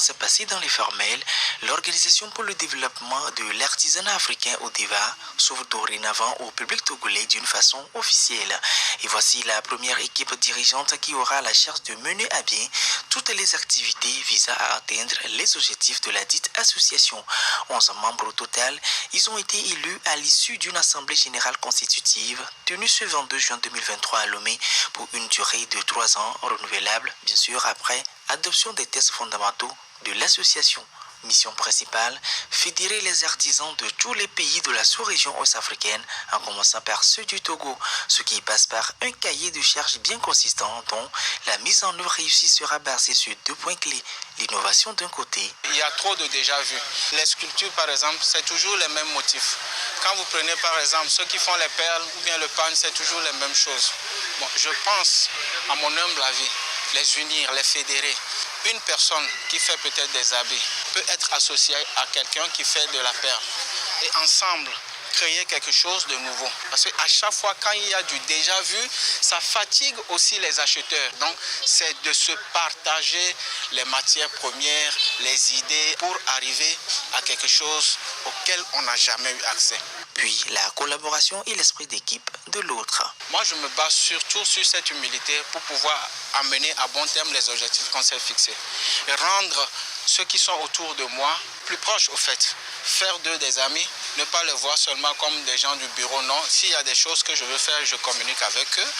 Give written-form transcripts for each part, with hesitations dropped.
s'est passé dans les formels, l'Organisation pour le développement de l'artisanat africain ODEVA s'ouvre dorénavant au public togolais d'une façon officielle. Et voici la première équipe dirigeante qui aura la charge de mener à bien toutes les activités visant à atteindre les objectifs de la dite association. 11 membres au total, ils ont été élus à l'issue d'une assemblée générale constitutive tenue ce 22 juin 2023 à Lomé pour une durée de 3 ans renouvelable, bien sûr après adoption des tests fondamentaux de l'association. Mission principale, fédérer les artisans de tous les pays de la sous-région ouest-africaine, en commençant par ceux du Togo, ce qui passe par un cahier de charges bien consistant dont la mise en œuvre réussie sera basée sur 2 points clés. L'innovation d'un côté. Il y a trop de déjà-vu. Les sculptures, par exemple, c'est toujours les mêmes motifs. Quand vous prenez, par exemple, ceux qui font les perles ou bien le pagne, c'est toujours les mêmes choses. Bon, je pense, à mon humble avis, les unir, les fédérer. Une personne qui fait peut-être des habits peut être associée à quelqu'un qui fait de la perle. Et ensemble, créer quelque chose de nouveau. Parce qu'à chaque fois, quand il y a du déjà vu, ça fatigue aussi les acheteurs. Donc, c'est de se partager les matières premières, les idées pour arriver à quelque chose auquel on n'a jamais eu accès. Puis la collaboration et l'esprit d'équipe de l'autre. Moi, je me base surtout sur cette humilité pour pouvoir amener à bon terme les objectifs qu'on s'est fixés. Et rendre ceux qui sont autour de moi plus proches au fait. Faire d'eux des amis, ne pas les voir seulement comme des gens du bureau, non. S'il y a des choses que je veux faire, je communique avec eux,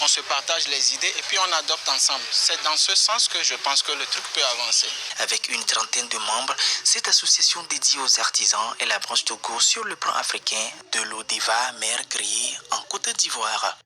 on se partage les idées et puis on adopte ensemble. C'est dans ce sens que je pense que le truc peut avancer. Avec une trentaine de membres, cette association dédiée aux artisans est la branche Togo sur le plan africain de l'ODEVA, mère créée en Côte d'Ivoire.